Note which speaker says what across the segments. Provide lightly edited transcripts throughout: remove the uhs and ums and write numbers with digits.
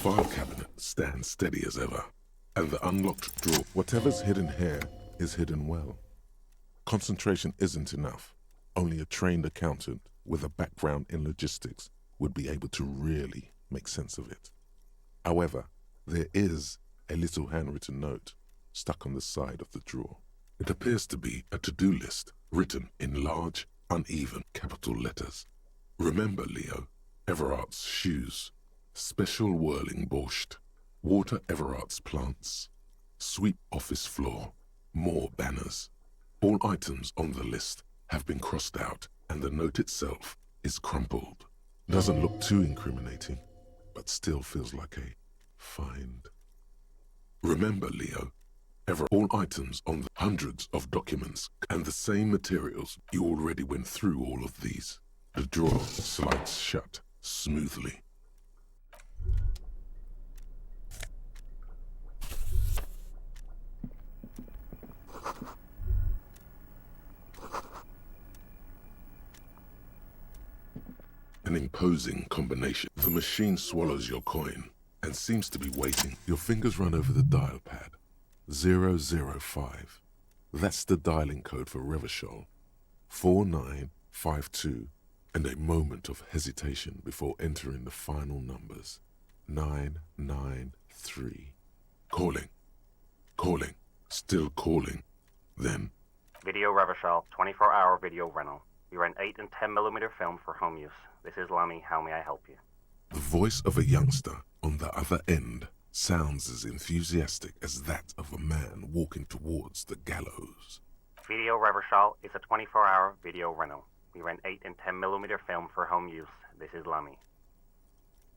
Speaker 1: file cabinet stands steady as ever, and the unlocked drawer. Whatever's hidden here is hidden well. Concentration isn't enough. Only a trained accountant with a background in logistics would be able to really make sense of it. However, there is a little handwritten note stuck on the side of the drawer. It appears to be a to-do list written in large, uneven capital letters. Remember, Leo, Everart's shoes, special whirling borscht, water Everart's plants, sweep office floor, more banners. All items on the list have been crossed out, and the note itself is crumpled. Doesn't look too incriminating, but still feels like a find. Remember, Leo, all items on the hundreds of documents and the same materials. You already went through all of these. The drawer slides shut smoothly. An imposing combination. The machine swallows your coin and seems to be waiting. Your fingers run over the dial pad. 005. That's the dialing code for Revachol. 4952. And a moment of hesitation before entering the final numbers. 993. Calling. Calling. Still calling. Then.
Speaker 2: Video Revachol, 24-hour video rental. We rent 8 and 10mm film for home use. This is Lamy. How may I help you?
Speaker 1: The voice of a youngster on the other end sounds as enthusiastic as that of a man walking towards the gallows.
Speaker 2: Video Revachol is a 24-hour video rental. We rent 8 and 10mm film for home use. This is Lamy.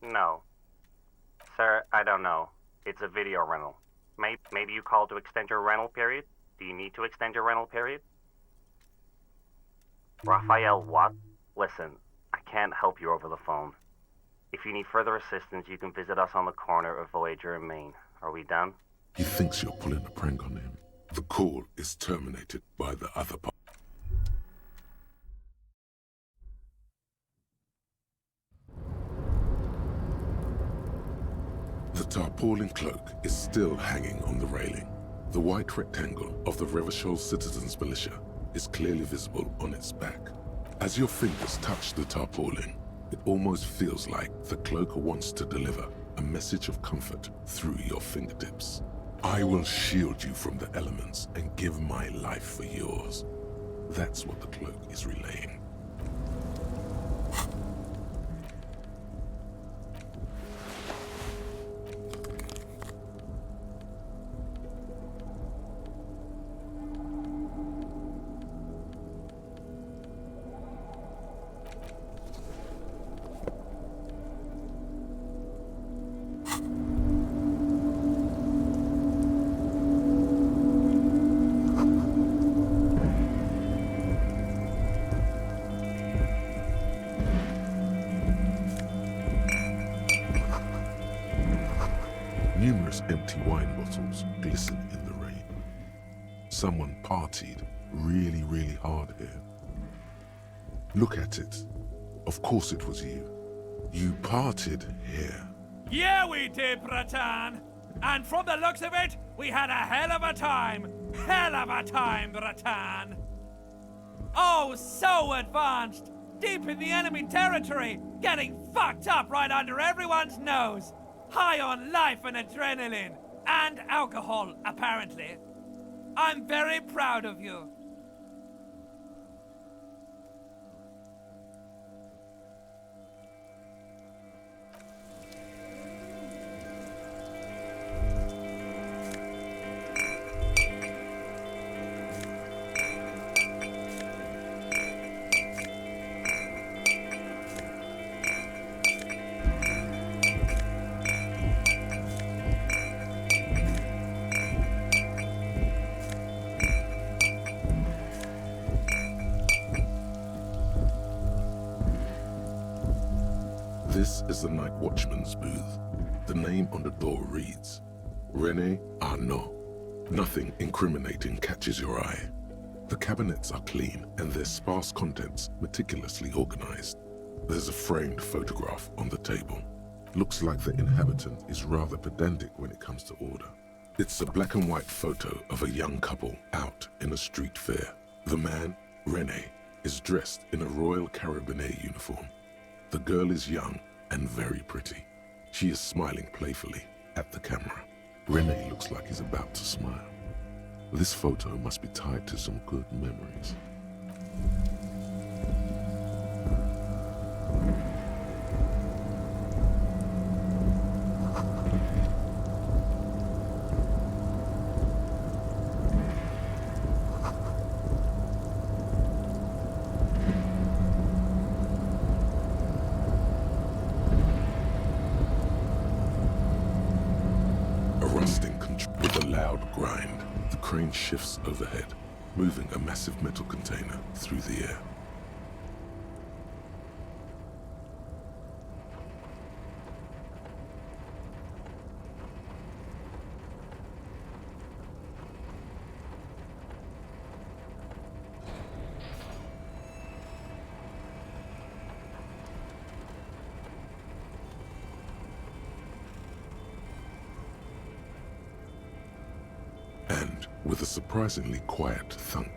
Speaker 2: No. Sir, I don't know. It's a video rental. Maybe you called to extend your rental period? Do you need to extend your rental period? Raphael, what? Listen, I can't help you over the phone. If you need further assistance, you can visit us on the corner of Voyager and Main. Are we done?
Speaker 1: He thinks you're pulling a prank on him. The call is terminated by the other party. The tarpaulin cloak is still hanging on the railing. The white rectangle of the Revachol Citizens Militia is clearly visible on its back. As your fingers touch the tarpaulin, it almost feels like the cloak wants to deliver a message of comfort through your fingertips. I will shield you from the elements and give my life for yours. That's what the cloak is relaying. Numerous empty wine bottles glisten in the rain. Someone partied really, really hard here. Look at it. Of course it was you. You partied here.
Speaker 3: Yeah, we did, Bratan. And from the looks of it, we had a hell of a time. Hell of a time, Bratan. Oh, so advanced. Deep in the enemy territory, getting fucked up right under everyone's nose. High on life and adrenaline. And alcohol, apparently. I'm very proud of you.
Speaker 1: This is the night watchman's booth. The name on the door reads, René Arnaud. Nothing incriminating catches your eye. The cabinets are clean and their sparse contents meticulously organized. There's a framed photograph on the table. Looks like the inhabitant is rather pedantic when it comes to order. It's a black and white photo of a young couple out in a street fair. The man, Rene, is dressed in a Royal Carabinieri uniform. The girl is young and very pretty. She is smiling playfully at the camera. Rene looks like he's about to smile. This photo must be tied to some good memories. With a loud grind, the crane shifts overhead, moving a massive metal container through the air. And, with a surprisingly quiet thunk,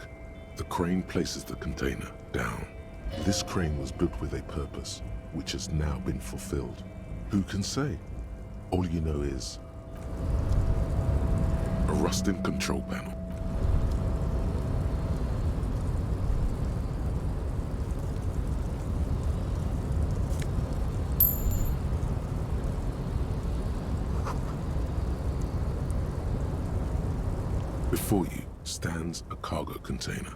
Speaker 1: the crane places the container down. This crane was built with a purpose, which has now been fulfilled. Who can say? All you know is a rusting control panel. Before you stands a cargo container,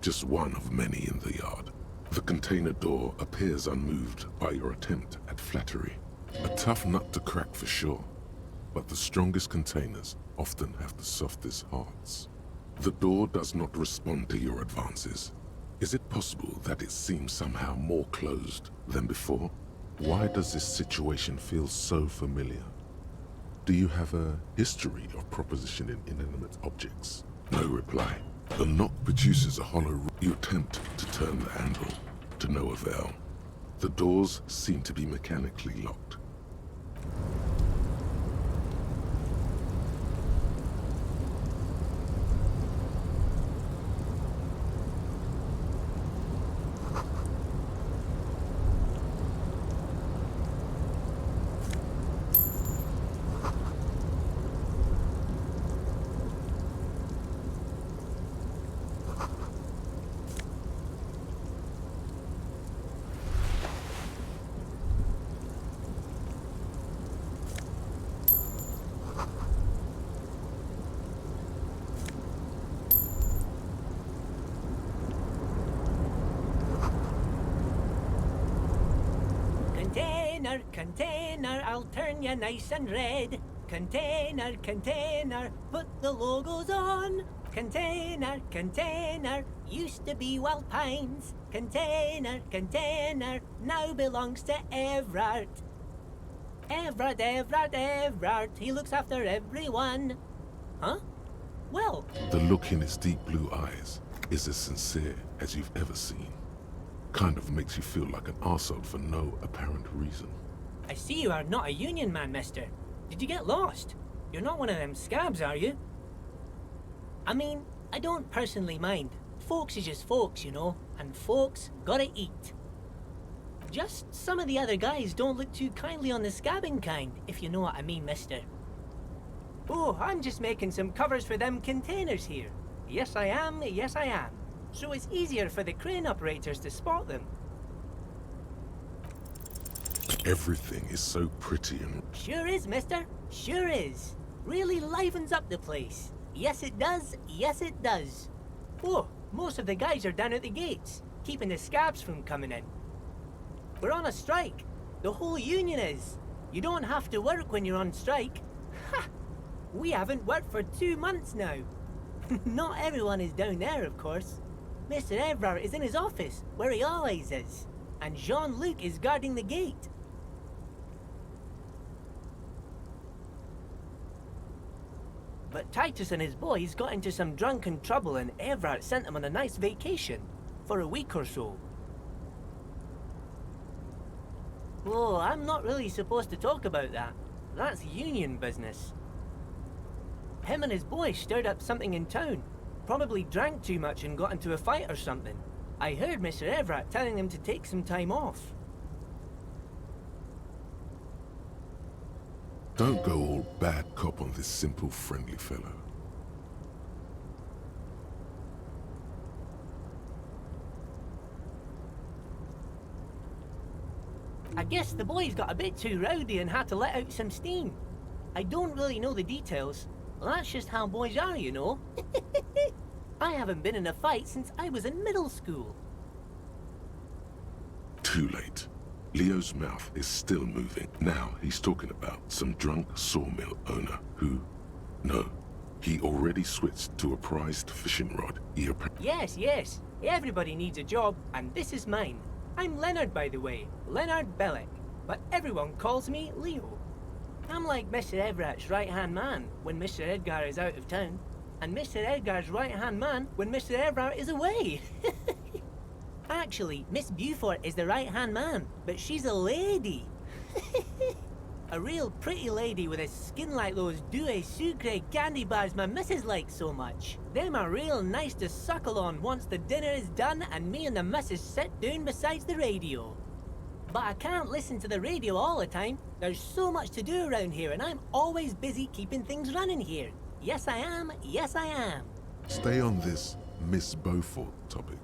Speaker 1: just one of many in the yard. The container door appears unmoved by your attempt at flattery. A tough nut to crack for sure, but the strongest containers often have the softest hearts. The door does not respond to your advances. Is it possible that it seems somehow more closed than before? Why does this situation feel so familiar? Do you have a history of propositioning inanimate objects? No reply. The knock produces a hollow. You attempt to turn the handle, to no avail. The doors seem to be mechanically locked.
Speaker 4: Container, I'll turn you nice and red. Container, put the logos on. Container, used to be Wild Pines. Container, now belongs to Everard. Everard, he looks after everyone. Huh? Well...
Speaker 1: The look in his deep blue eyes is as sincere as you've ever seen. Kind of makes you feel like an arsehole for no apparent reason.
Speaker 4: I see you are not a union man, mister. Did you get lost? You're not one of them scabs, are you? I mean, I don't personally mind. Folks is just folks, you know, and folks gotta eat. Just some of the other guys don't look too kindly on the scabbing kind, if you know what I mean, mister. Oh, I'm just making some covers for them containers here. Yes, I am. So it's easier for the crane operators to spot them.
Speaker 1: Everything is so pretty and...
Speaker 4: Sure is, mister. Sure is. Really livens up the place. Yes, it does. Oh, most of the guys are down at the gates, keeping the scabs from coming in. We're on a strike. The whole union is. You don't have to work when you're on strike. Ha! We haven't worked for 2 months now. Not everyone is down there, of course. Mr. Everard is in his office, where he always is. And Jean-Luc is guarding the gate. But Titus and his boys got into some drunken trouble and Everard sent them on a nice vacation. For a week or so. Oh, I'm not really supposed to talk about that. That's union business. Him and his boy stirred up something in town. Probably drank too much and got into a fight or something. I heard Mr. Everett telling him to take some time off.
Speaker 1: Don't go all bad cop on this simple, friendly fellow.
Speaker 4: I guess the boys got a bit too rowdy and had to let out some steam. I don't really know the details. That's just how boys are, you know. I haven't been in a fight since I was in middle school.
Speaker 1: Too late. Leo's mouth is still moving. Now he's talking about some drunk sawmill owner who... No, he already switched to a prized fishing rod.
Speaker 4: Yes. Everybody needs a job, and this is mine. I'm Leonard, by the way. Leonard Bellick. But everyone calls me Leo. I'm like Mr. Everett's right-hand man when Mr. Edgar is out of town, and Mr. Edgar's right-hand man when Mr. Everett is away. Actually, Miss Beaufort is the right-hand man, but she's a lady. A real pretty lady with a skin like those Douai Sucre candy bars my missus likes so much. Them are real nice to suckle on once the dinner is done and me and the missus sit down beside the radio. But I can't listen to the radio all the time. There's so much to do around here and I'm always busy keeping things running here. Yes I am.
Speaker 1: Stay on this Miss Beaufort topic.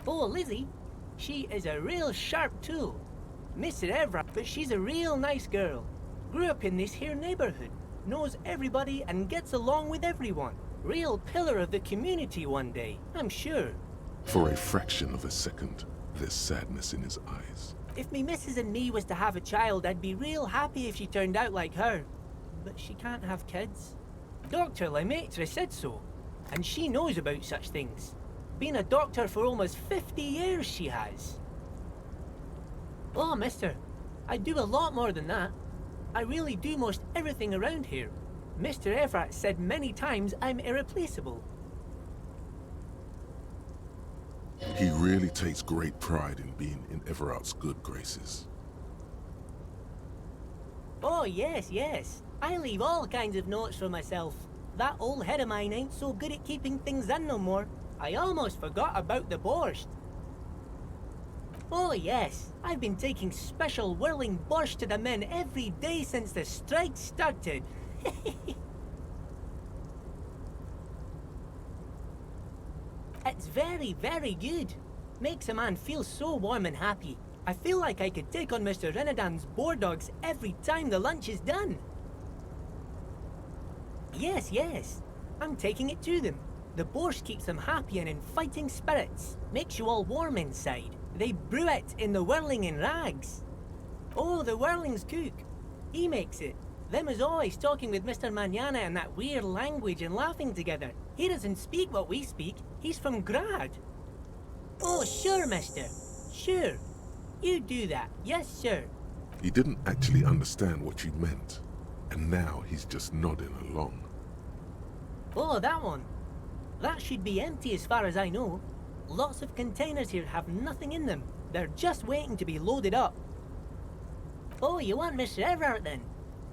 Speaker 4: Oh, Lizzie, she is a real sharp tool. Mr. Everett, but she's a real nice girl. Grew up in this here neighborhood, knows everybody and gets along with everyone. Real pillar of the community one day, I'm sure.
Speaker 1: For a fraction of a second, there's sadness in his eyes.
Speaker 4: If me missus and me was to have a child, I'd be real happy if she turned out like her. But she can't have kids. Dr. Lemaitre said so, and she knows about such things. Been a doctor for almost 50 years she has. Oh, mister, I do a lot more than that. I really do most everything around here. Mr. Everett said many times I'm irreplaceable.
Speaker 1: He really takes great pride in being in Everett's good graces.
Speaker 4: Oh, yes. I leave all kinds of notes for myself. That old head of mine ain't so good at keeping things in no more. I almost forgot about the borscht. Oh yes, I've been taking special whirling borscht to the men every day since the strike started. It's very, very good. Makes a man feel so warm and happy. I feel like I could take on Mr. Renadan's boar dogs every time the lunch is done. Yes. I'm taking it to them. The borscht keeps them happy and in fighting spirits. Makes you all warm inside. They brew it in the whirling in rags. Oh, the whirling's cook. He makes it. Them is always talking with Mr. Manana in that weird language and laughing together. He doesn't speak what we speak. He's from Grad. Oh, sure, mister. Sure. You do that. Yes, sir.
Speaker 1: He didn't actually understand what you meant, and now he's just nodding along.
Speaker 4: Oh, that one. That should be empty as far as I know. Lots of containers here have nothing in them. They're just waiting to be loaded up. Oh, you want Mr. Everett then?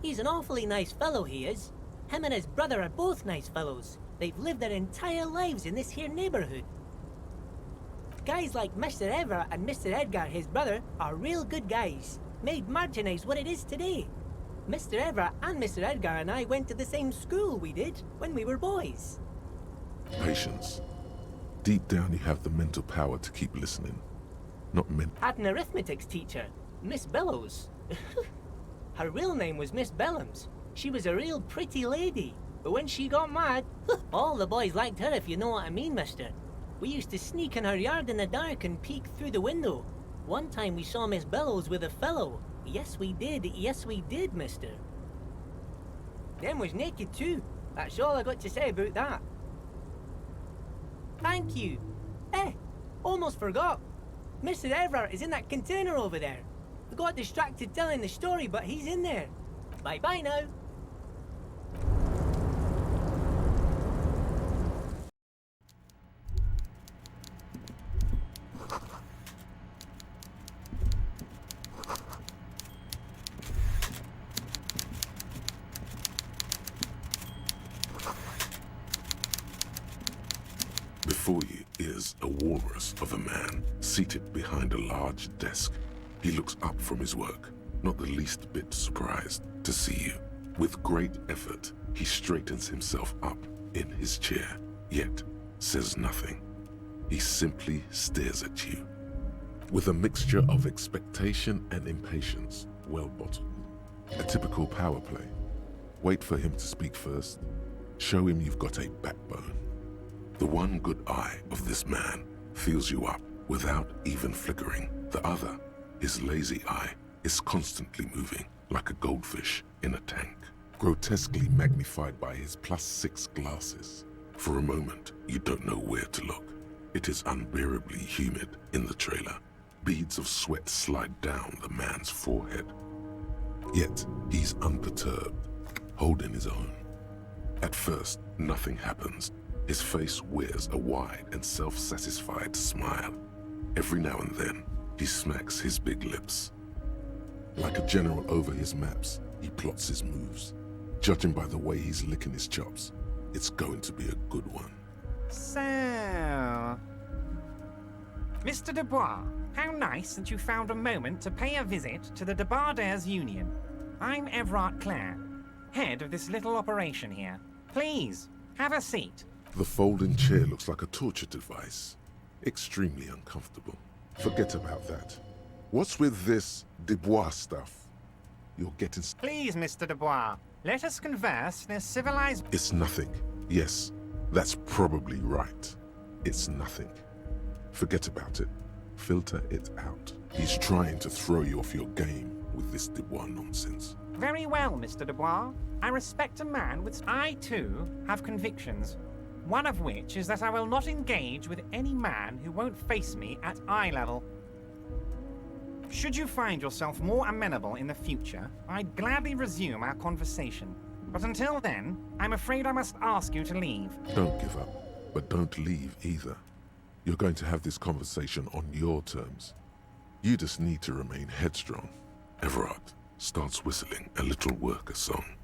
Speaker 4: He's an awfully nice fellow, he is. Him and his brother are both nice fellows. They've lived their entire lives in this here neighborhood. Guys like Mr. Everett and Mr. Edgar, his brother, are real good guys. Made Martinez what it is today. Mr. Everett and Mr. Edgar and I went to the same school we did when we were boys.
Speaker 1: Patience. Deep down you have the mental power to keep listening. Not meant.
Speaker 4: Had an arithmetics teacher, Miss Bellows. Her real name was Miss Bellams. She was a real pretty lady. But when she got mad, all the boys liked her if you know what I mean, mister. We used to sneak in her yard in the dark and peek through the window. One time we saw Miss Bellows with a fellow. Yes, we did, mister. Them was naked too. That's all I got to say about that. Thank you. Almost forgot. Mr. Everett is in that container over there. I got distracted telling the story, but he's in there. Bye-bye now.
Speaker 1: is a walrus of a man seated behind a large desk. He looks up from his work, not the least bit surprised to see you. With great effort, he straightens himself up in his chair, yet says nothing. He simply stares at you, with a mixture of expectation and impatience, well bottled. A typical power play. Wait for him to speak first. Show him you've got a backbone. The one good eye of this man fills you up without even flickering. The other, his lazy eye, is constantly moving like a goldfish in a tank, grotesquely magnified by his +6 glasses. For a moment, you don't know where to look. It is unbearably humid in the trailer. Beads of sweat slide down the man's forehead. Yet, he's unperturbed, holding his own. At first, nothing happens. His face wears a wide and self-satisfied smile. Every now and then, he smacks his big lips. Like a general over his maps, he plots his moves. Judging by the way he's licking his chops, it's going to be a good one.
Speaker 5: So, Mr. Dubois, how nice that you found a moment to pay a visit to the Debardairs Union. I'm Everard Clare, head of this little operation here. Please, have a seat.
Speaker 1: The folding chair looks like a torture device. Extremely uncomfortable. Forget about that. What's with this Dubois stuff? You're getting...
Speaker 5: Please, Mr. Dubois, let us converse in a civilized...
Speaker 1: It's nothing. Yes, that's probably right. It's nothing. Forget about it. Filter it out. He's trying to throw you off your game with this Dubois nonsense.
Speaker 5: Very well, Mr. Dubois. I respect a man with... I, too, have convictions. One of which is that I will not engage with any man who won't face me at eye level. Should you find yourself more amenable in the future, I'd gladly resume our conversation. But until then, I'm afraid I must ask you to leave.
Speaker 1: Don't give up, but don't leave either. You're going to have this conversation on your terms. You just need to remain headstrong. Everard starts whistling a little worker song.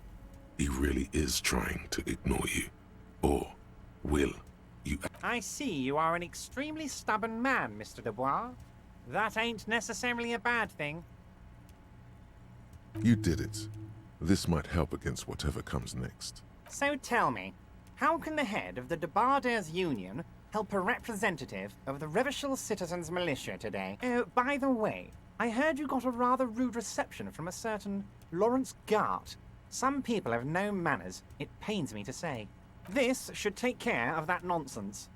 Speaker 1: He really is trying to ignore you. Or will you...
Speaker 5: I see you are an extremely stubborn man, Mr. Dubois. That ain't necessarily a bad thing.
Speaker 1: You did it. This might help against whatever comes next.
Speaker 5: So tell me, how can the head of the Debardairs Union help a representative of the Revachol Citizens Militia today? Oh, by the way, I heard you got a rather rude reception from a certain Lawrence Gart. Some people have no manners, it pains me to say. This should take care of that nonsense.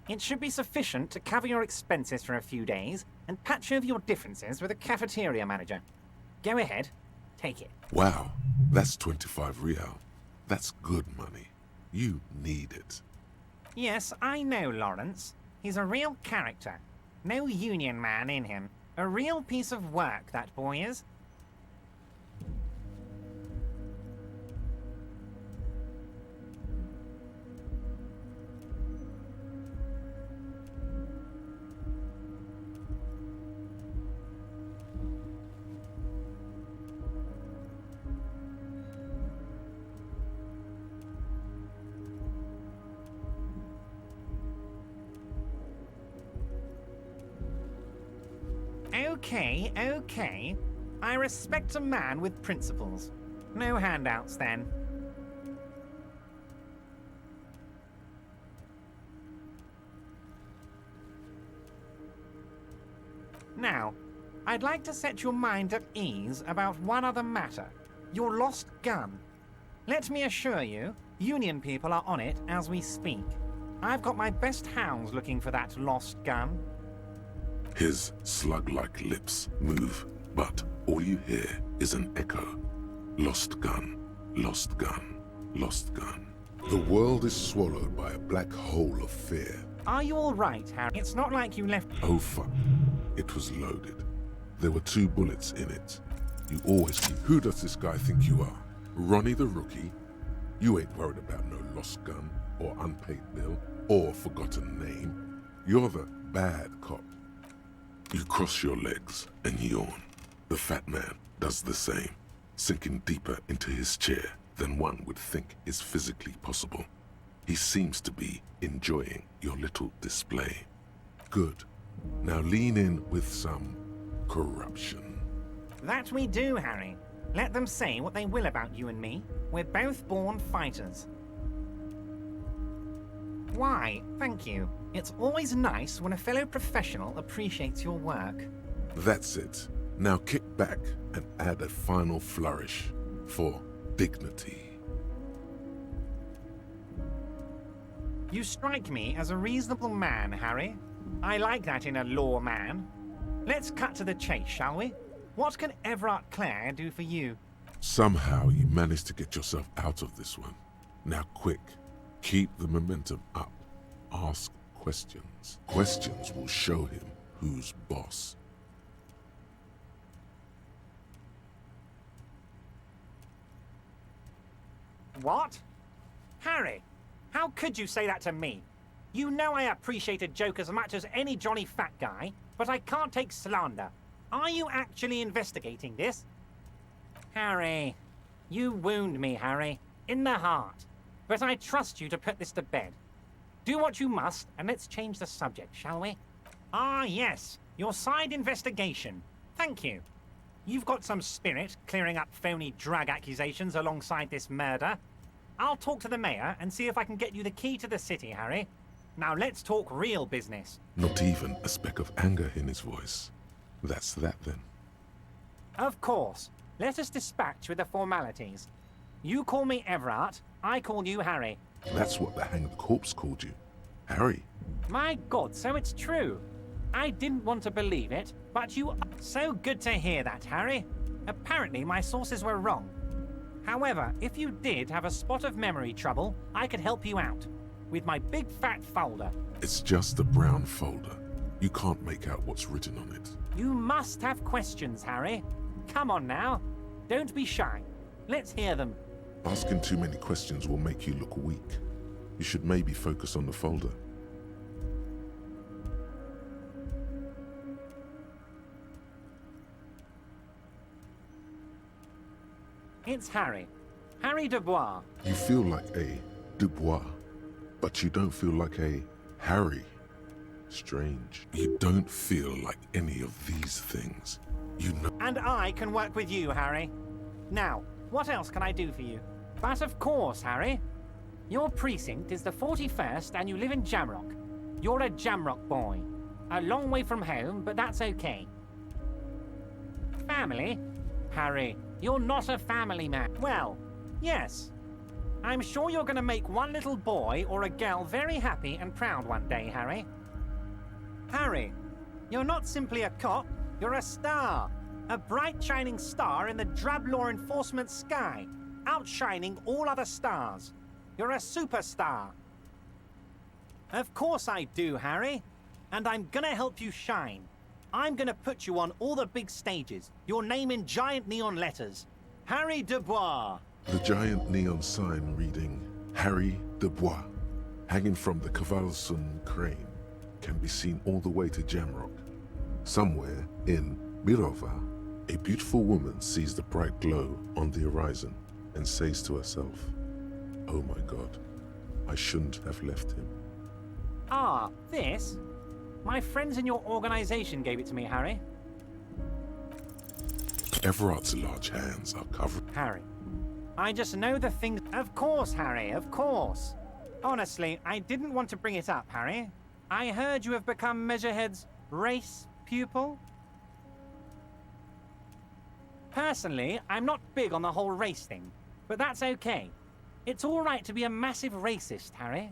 Speaker 5: It should be sufficient to cover your expenses for a few days and patch over your differences with a cafeteria manager. Go ahead, take it.
Speaker 1: Wow, that's 25 real. That's good money. You need it.
Speaker 5: Yes, I know Lawrence. He's a real character. No union man in him. A real piece of work, that boy is. Okay. I respect a man with principles. No handouts, then. Now, I'd like to set your mind at ease about one other matter. Your lost gun. Let me assure you, Union people are on it as we speak. I've got my best hounds looking for that lost gun.
Speaker 1: His slug-like lips move, but all you hear is an echo. Lost gun, lost gun, lost gun. The world is swallowed by a black hole of fear.
Speaker 5: Are you all right, Harry? It's not like you left...
Speaker 1: Oh fuck. It was loaded. There were 2 bullets in it. You always keep... Who does this guy think you are? Ronnie the Rookie? You ain't worried about no lost gun, or unpaid bill, or forgotten name. You're the bad cop. You cross your legs and yawn. The fat man does the same, sinking deeper into his chair than one would think is physically possible. He seems to be enjoying your little display. Good. Now lean in with some corruption.
Speaker 5: That we do, Harry. Let them say what they will about you and me. We're both born fighters. Why, thank you. It's always nice when a fellow professional appreciates your work.
Speaker 1: That's it. Now kick back and add a final flourish for dignity.
Speaker 5: You strike me as a reasonable man, Harry. I like that in a law man. Let's cut to the chase, shall we? What can Everard Clare do for you?
Speaker 1: Somehow you managed to get yourself out of this one. Now quick, keep the momentum up. Ask questions. Questions will show him who's boss.
Speaker 5: What? Harry, how could you say that to me? You know I appreciate a joke as much as any Johnny Fat Guy, but I can't take slander. Are you actually investigating this? Harry, you wound me, Harry, in the heart. But I trust you to put this to bed. Do what you must, and let's change the subject, shall we? Ah, yes, your side investigation. Thank you. You've got some spirit clearing up phony drug accusations alongside this murder. I'll talk to the mayor and see if I can get you the key to the city, Harry. Now let's talk real business.
Speaker 1: Not even a speck of anger in his voice. That's that then.
Speaker 5: Of course. Let us dispatch with the formalities. You call me Everard, I call you Harry.
Speaker 1: That's what the hanged corpse called you. Harry.
Speaker 5: My God, so it's true. I didn't want to believe it, but you are so good to hear that, Harry. Apparently my sources were wrong. However, if you did have a spot of memory trouble, I could help you out. With my big fat folder.
Speaker 1: It's just a brown folder. You can't make out what's written on it.
Speaker 5: You must have questions, Harry. Come on now. Don't be shy. Let's hear them.
Speaker 1: Asking too many questions will make you look weak. You should maybe focus on the folder.
Speaker 5: It's Harry. Harry Dubois.
Speaker 1: You feel like a Dubois, but you don't feel like a Harry. Strange. You don't feel like any of these things. You know.
Speaker 5: And I can work with you, Harry. Now, what else can I do for you? But of course, Harry. Your precinct is the 41st and you live in Jamrock. You're a Jamrock boy. A long way from home, but that's okay. Family? Harry, you're not a family man. Well, yes. I'm sure you're going to make one little boy or a girl very happy and proud one day, Harry. Harry, you're not simply a cop, you're a star. A bright shining star in the drab law enforcement sky, outshining all other stars. You're a superstar. Of course I do, Harry. And I'm gonna help you shine. I'm gonna put you on all the big stages, your name in giant neon letters. Harry Dubois.
Speaker 1: The giant neon sign reading Harry Dubois, hanging from the Cavalson crane, can be seen all the way to Jamrock. Somewhere in Mirova, a beautiful woman sees the bright glow on the horizon and says to herself, "Oh my God, I shouldn't have left him."
Speaker 5: Ah, this? My friends in your organization gave it to me, Harry.
Speaker 1: Everard's large hands are covered.
Speaker 5: Harry, I just know the things... Of course, Harry, of course. Honestly, I didn't want to bring it up, Harry. I heard you have become Measurehead's race pupil. Personally, I'm not big on the whole race thing, but that's okay. It's all right to be a massive racist, Harry.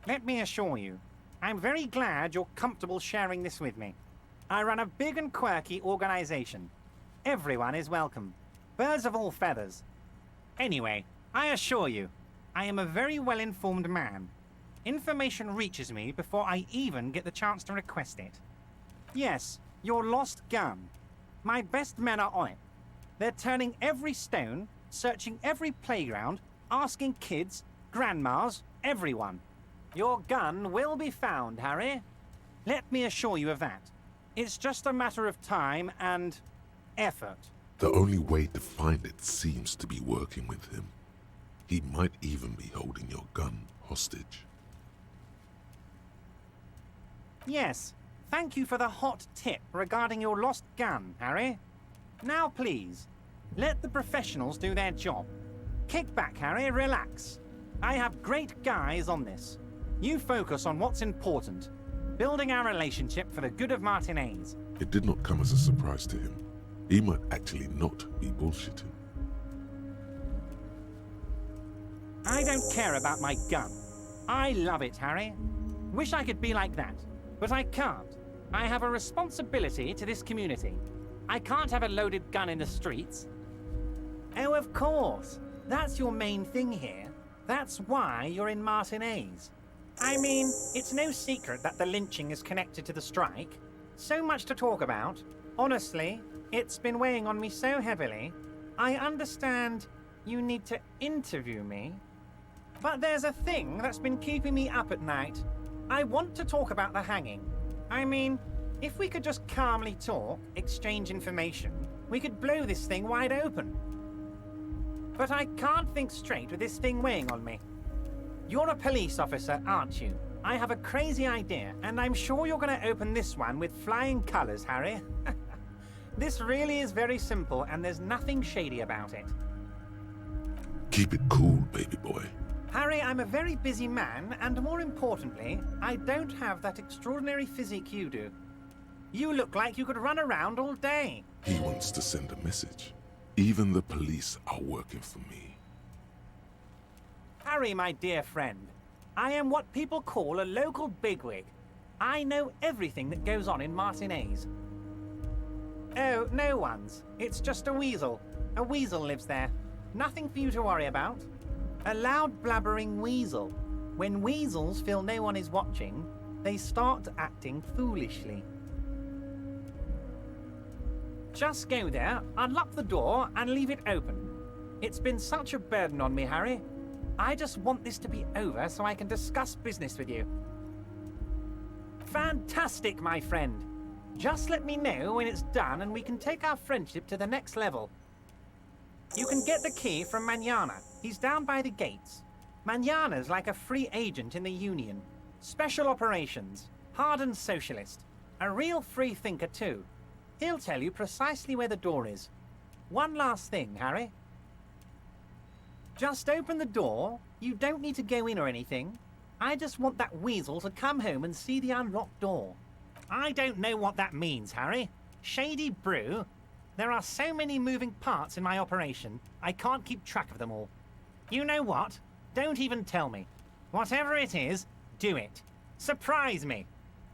Speaker 5: Let me assure you, I'm very glad you're comfortable sharing this with me. I run a big and quirky organization. Everyone is welcome. Birds of all feathers. Anyway, I assure you, I am a very well-informed man. Information reaches me before I even get the chance to request it. Yes, your lost gun. My best men are on it. They're turning every stone, searching every playground, asking kids, grandmas, everyone. Your gun will be found, Harry. Let me assure you of that. It's just a matter of time and effort.
Speaker 1: The only way to find it seems to be working with him. He might even be holding your gun hostage.
Speaker 5: Yes, thank you for the hot tip regarding your lost gun, Harry. Now please, let the professionals do their job. Kick back, Harry, relax. I have great guys on this. You focus on what's important. Building our relationship for the good of Martinez.
Speaker 1: It did not come as a surprise to him. He might actually not be bullshitting.
Speaker 5: I don't care about my gun. I love it, Harry. Wish I could be like that, but I can't. I have a responsibility to this community. I can't have a loaded gun in the streets. Oh, of course. That's your main thing here. That's why you're in Martinez. I mean, it's no secret that the lynching is connected to the strike. So much to talk about. Honestly, it's been weighing on me so heavily. I understand you need to interview me. But there's a thing that's been keeping me up at night. I want to talk about the hanging. I mean, if we could just calmly talk, exchange information, we could blow this thing wide open. But I can't think straight with this thing weighing on me. You're a police officer, aren't you? I have a crazy idea, and I'm sure you're going to open this one with flying colors, Harry. This really is very simple, and there's nothing shady about it.
Speaker 1: Keep it cool, baby boy.
Speaker 5: Harry, I'm a very busy man, and more importantly, I don't have that extraordinary physique you do. You look like you could run around all day.
Speaker 1: He wants to send a message. Even the police are working for me.
Speaker 5: Harry, my dear friend, I am what people call a local bigwig. I know everything that goes on in Martinez. Oh, no one's. It's just a weasel. A weasel lives there. Nothing for you to worry about. A loud blabbering weasel. When weasels feel no one is watching, they start acting foolishly. Just go there, unlock the door, and leave it open. It's been such a burden on me, Harry. I just want this to be over so I can discuss business with you. Fantastic, my friend. Just let me know when it's done and we can take our friendship to the next level. You can get the key from Manana. He's down by the gates. Manana's like a free agent in the Union. Special operations. Hardened socialist. A real free thinker, too. He'll tell you precisely where the door is. One last thing, Harry. Just open the door. You don't need to go in or anything. I just want that weasel to come home and see the unlocked door. I don't know what that means, Harry. Shady brew. There are so many moving parts in my operation, I can't keep track of them all. You know what? Don't even tell me. Whatever it is, do it. Surprise me.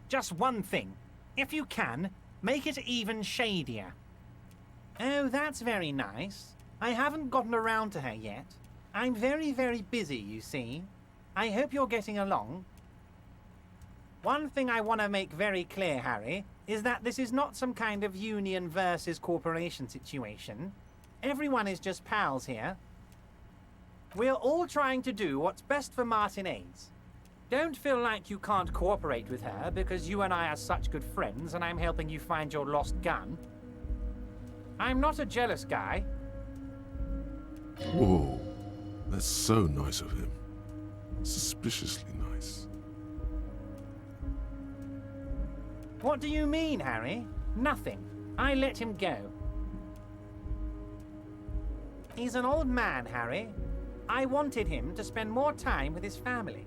Speaker 5: Just one thing. If you can, make it even shadier. Oh, that's very nice. I haven't gotten around to her yet. I'm very, very busy, you see. I hope you're getting along. One thing I want to make very clear, Harry, is that this is not some kind of union versus corporation situation. Everyone is just pals here. We're all trying to do what's best for Martinez. Don't feel like you can't cooperate with her because you and I are such good friends and I'm helping you find your lost gun. I'm not a jealous guy.
Speaker 1: Whoa, that's so nice of him. Suspiciously nice.
Speaker 5: What do you mean, Harry? Nothing. I let him go. He's an old man, Harry. I wanted him to spend more time with his family.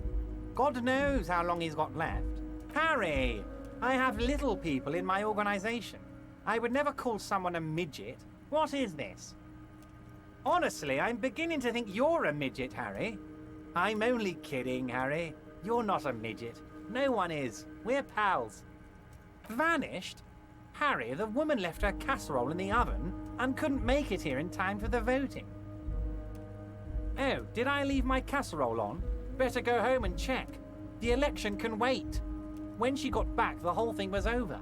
Speaker 5: God knows how long he's got left. Harry, I have little people in my organization. I would never call someone a midget. What is this? Honestly, I'm beginning to think you're a midget, Harry. I'm only kidding, Harry. You're not a midget. No one is. We're pals. Vanished? Harry, the woman left her casserole in the oven and couldn't make it here in time for the voting. Oh, did I leave my casserole on? Better go home and check. The election can wait. When she got back, the whole thing was over.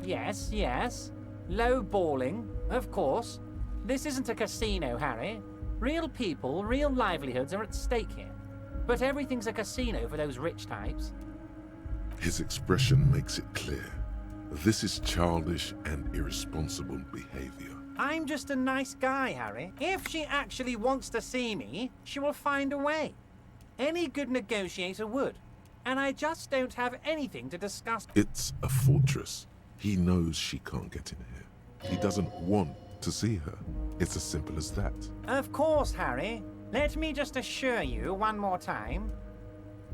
Speaker 5: Yes, yes. Low balling, of course. This isn't a casino, Harry. Real people, real livelihoods are at stake here. But everything's a casino for those rich types.
Speaker 1: His expression makes it clear. This is childish and irresponsible behavior.
Speaker 5: I'm just a nice guy, Harry. If she actually wants to see me, she will find a way. Any good negotiator would. And I just don't have anything to discuss.
Speaker 1: It's a fortress. He knows she can't get in here. He doesn't want to see her. It's as simple as that.
Speaker 5: Of course, Harry. Let me just assure you one more time.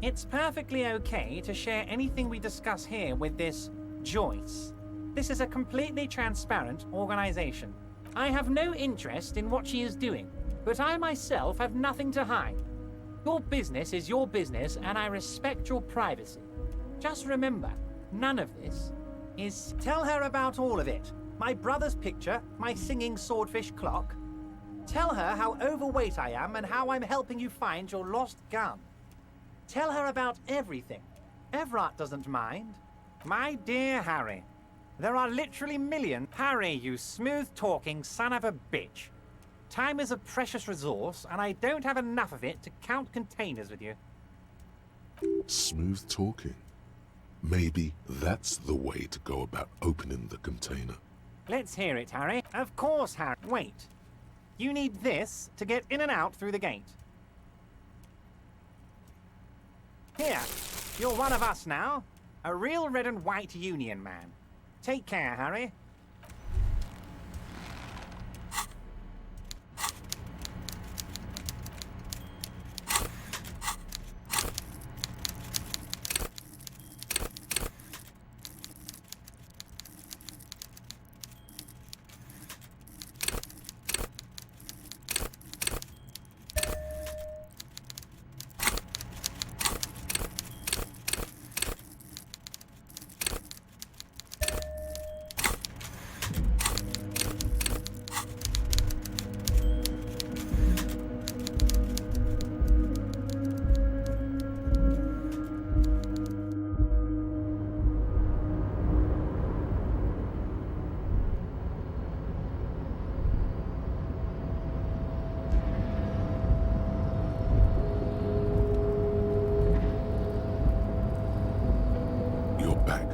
Speaker 5: It's perfectly okay to share anything we discuss here with this Joyce. This is a completely transparent organization. I have no interest in what she is doing, but I myself have nothing to hide. Your business is your business, and I respect your privacy. Just remember, none of this is... Tell her about all of it. My brother's picture, my singing swordfish clock. Tell her how overweight I am and how I'm helping you find your lost gun. Tell her about everything. Everett doesn't mind. My dear Harry, there are literally millions. Harry, you smooth-talking son of a bitch. Time is a precious resource, and I don't have enough of it to count containers with you.
Speaker 1: Smooth talking. Maybe that's the way to go about opening the container.
Speaker 5: Let's hear it, Harry. Of course, Harry. Wait. You need this to get in and out through the gate. Here, you're one of us now. A real red and white Union man. Take care, Harry.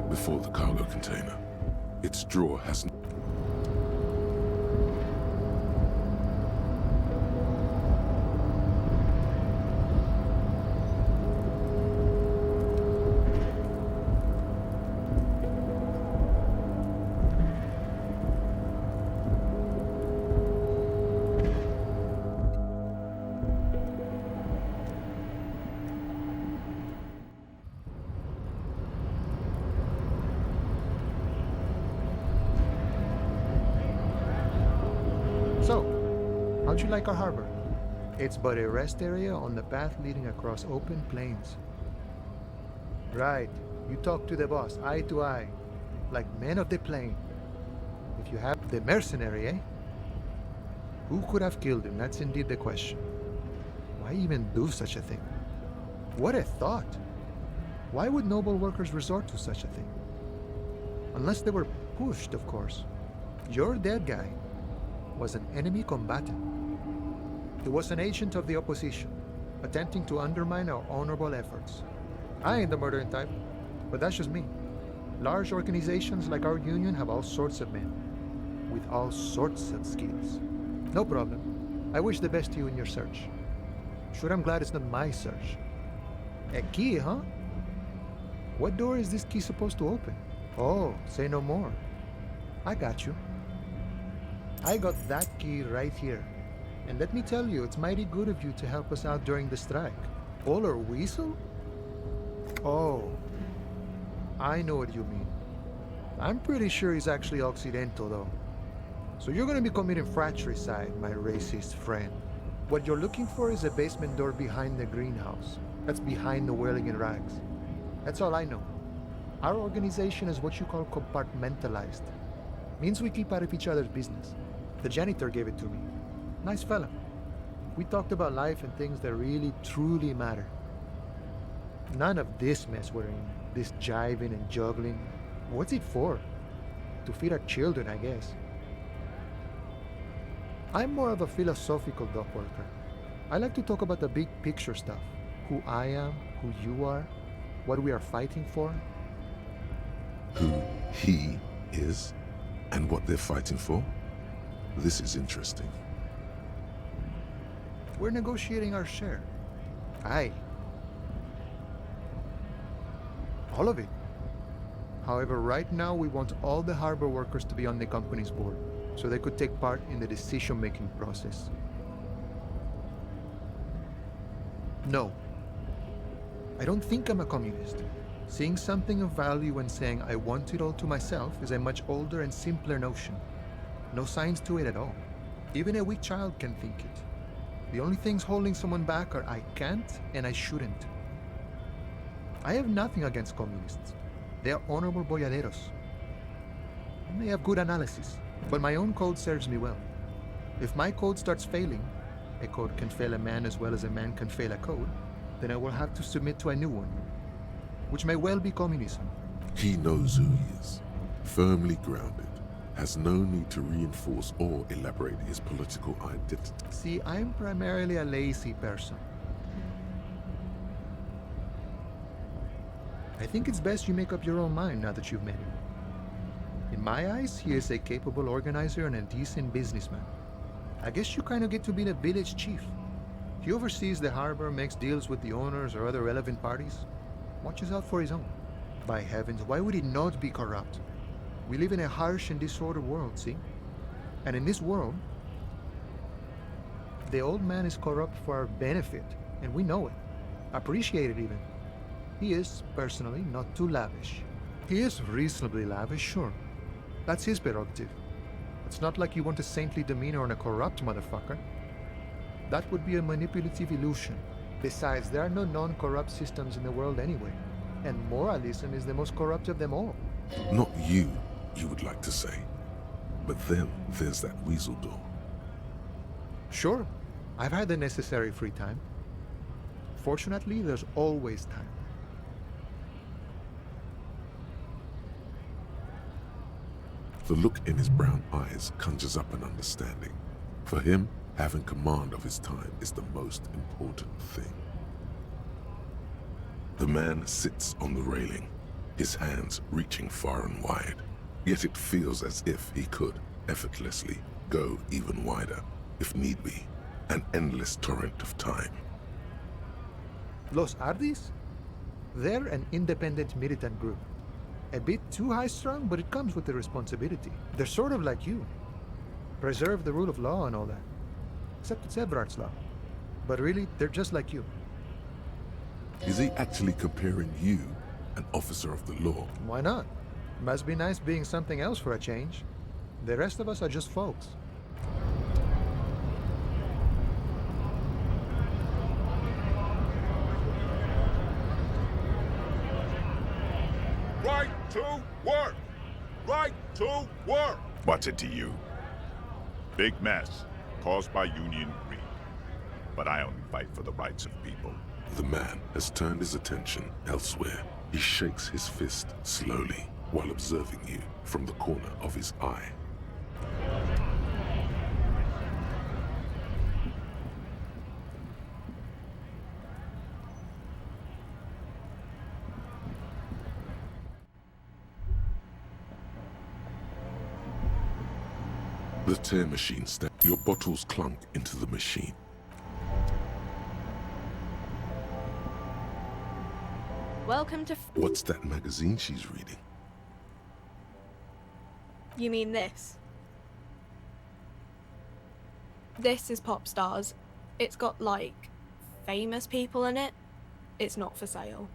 Speaker 1: Before the cargo container. Its drawer hasn't...
Speaker 6: So, how'd you like our harbor? It's but a rest area on the path leading across open plains. Right, you talk to the boss eye to eye, like men of the plain. If you have the mercenary, eh? Who could have killed him? That's indeed the question. Why even do such a thing? What a thought! Why would noble workers resort to such a thing? Unless they were pushed, of course. Your dead guy was an enemy combatant. He was an agent of the opposition, attempting to undermine our honorable efforts. I ain't the murdering type, but that's just me. Large organizations like our union have all sorts of men, with all sorts of skills. No problem. I wish the best to you in your search. Sure, I'm glad it's not my search. A key, huh? What door is this key supposed to open? Oh, say no more. I got you. I got that key right here. And let me tell you, it's mighty good of you to help us out during the strike. Polar Weasel? Oh, I know what you mean. I'm pretty sure he's actually Occidental, though. So you're gonna be committing fratricide, my racist friend. What you're looking for is a basement door behind the greenhouse. That's behind the Whirling in Rags. That's all I know. Our organization is what you call compartmentalized. Means we keep out of each other's business. The janitor gave it to me. Nice fella. We talked about life and things that really, truly matter. None of this mess we're in. This jiving and juggling. What's it for? To feed our children, I guess. I'm more of a philosophical dock worker. I like to talk about the big picture stuff. Who I am, who you are, what we are fighting for.
Speaker 1: Who he is and what they're fighting for? This is interesting.
Speaker 6: We're negotiating our share. Aye. All of it. However, right now we want all the harbor workers to be on the company's board, so they could take part in the decision-making process. No. I don't think I'm a communist. Seeing something of value and saying I want it all to myself is a much older and simpler notion. No science to it at all. Even a weak child can think it. The only things holding someone back are I can't and I shouldn't. I have nothing against communists. They are honorable boyaderos. And they have good analysis. But my own code serves me well. If my code starts failing, a code can fail a man as well as a man can fail a code, then I will have to submit to a new one, which may well be communism.
Speaker 1: He knows who he is, firmly grounded, has no need to reinforce or elaborate his political identity.
Speaker 6: See, I'm primarily a lazy person. I think it's best you make up your own mind now that you've met him. In my eyes, he is a capable organizer and a decent businessman. I guess you kind of get to be the village chief. He oversees the harbor, makes deals with the owners or other relevant parties, watches out for his own. By heavens, why would he not be corrupt? We live in a harsh and disordered world, see? And in this world, the old man is corrupt for our benefit, and we know it. Appreciate it even. He is, personally, not too lavish. He is reasonably lavish, sure. That's his prerogative. It's not like you want a saintly demeanor on a corrupt motherfucker. That would be a manipulative illusion. Besides, there are no non-corrupt systems in the world anyway. And moralism is the most corrupt of them all.
Speaker 1: Not you would like to say. But then there's that weasel door.
Speaker 6: Sure, I've had the necessary free time. Fortunately, there's always time.
Speaker 1: The look in his brown eyes conjures up an understanding. For him, having command of his time is the most important thing. The man sits on the railing, his hands reaching far and wide. Yet it feels as if he could, effortlessly, go even wider, if need be, an endless torrent of time.
Speaker 6: Los Ardis? They're an independent militant group. A bit too high-strung, but it comes with the responsibility. They're sort of like you. Preserve the rule of law and all that. Except it's Everard's law. But really, they're just like you.
Speaker 1: Is he actually comparing you, an officer of the law?
Speaker 6: Why not? Must be nice being something else for a change. The rest of us are just folks.
Speaker 7: Right to work! Right to work! What's it to you? Big mess caused by union greed. But I only fight for the rights of people.
Speaker 1: The man has turned his attention elsewhere. He shakes his fist slowly while observing you from the corner of his eye. The tear machine steps. Your bottles clunk into the machine.
Speaker 8: Welcome to
Speaker 1: What's that magazine she's reading?
Speaker 8: You mean this? This is Pop Stars. It's got, like, famous people in it. It's not for sale.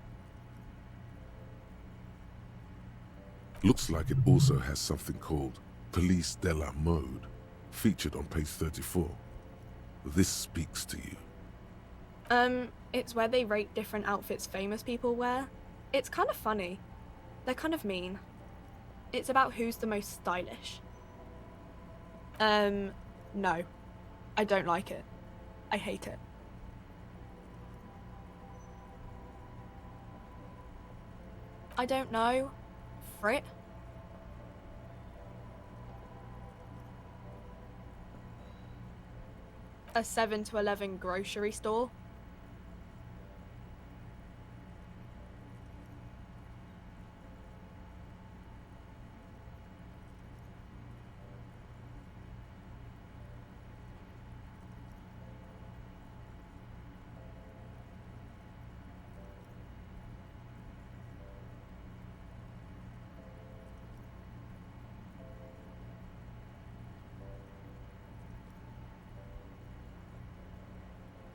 Speaker 1: Looks like it also has something called Police de la Mode, featured on page 34. This speaks to you.
Speaker 8: It's where they rate different outfits famous people wear. It's kind of funny. They're kind of mean. It's about who's the most stylish. No. I don't like it. I hate it. I don't know. Frit? A 7 to 11 grocery store.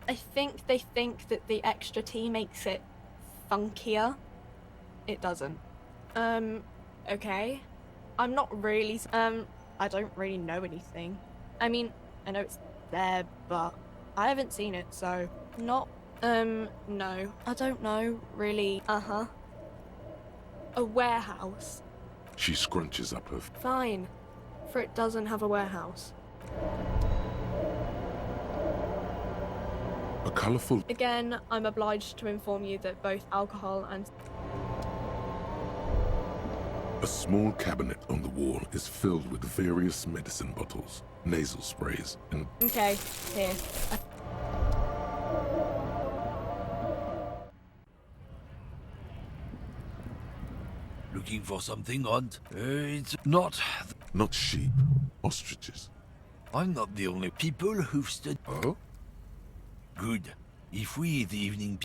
Speaker 8: I think they think that the extra T makes it funkier. It doesn't. Okay. I'm not really, I don't really know anything. I mean, I know it's there, but I haven't seen it, so no. I don't know, really. A warehouse.
Speaker 1: She scrunches up her.
Speaker 8: Fine, for it doesn't have a warehouse.
Speaker 1: A colourful.
Speaker 8: Again, I'm obliged to inform you that both alcohol and...
Speaker 1: A small cabinet on the wall is filled with various medicine bottles, nasal sprays, and...
Speaker 8: Okay, here.
Speaker 9: Looking for something odd? It's not...
Speaker 1: Not sheep, ostriches.
Speaker 9: I'm not the only people who've studied...
Speaker 1: Oh?
Speaker 9: Good. If we, the evening...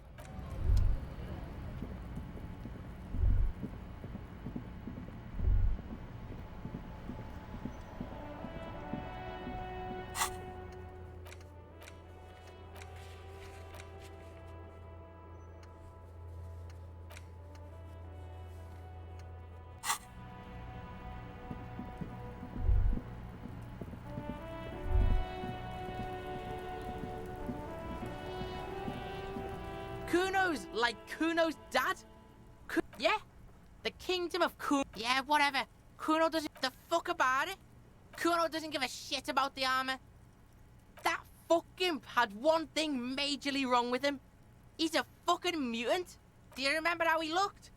Speaker 10: Kuno's like Kuno's dad? Yeah? The kingdom of Kuno. Yeah, whatever. Kuno doesn't the fuck about it. Kuno doesn't give a shit about the armor. That fucking had one thing majorly wrong with him. He's a fucking mutant. Do you remember how he looked?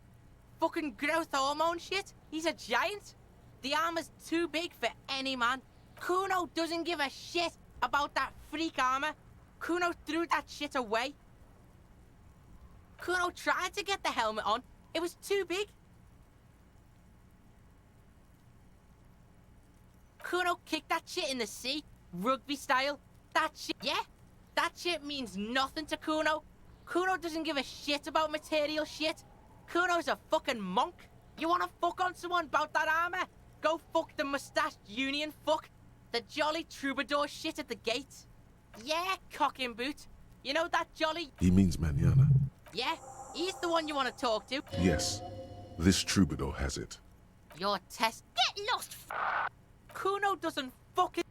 Speaker 10: Fucking growth hormone shit. He's a giant. The armor's too big for any man. Kuno doesn't give a shit about that freak armor. Kuno threw that shit away. Kuno tried to get the helmet on. It was too big. Kuno kicked that shit in the sea, rugby style. That shit, yeah? That shit means nothing to Kuno. Kuno doesn't give a shit about material shit. Kuno's a fucking monk. You wanna fuck on someone about that armor? Go fuck the mustached union fuck. The jolly troubadour shit at the gate. Yeah, cock and boot. You know that jolly...
Speaker 1: He means Manana.
Speaker 10: Yeah, he's the one you want to talk to.
Speaker 1: Yes, this troubadour has it.
Speaker 10: Your test... Get lost! Kuno doesn't fucking...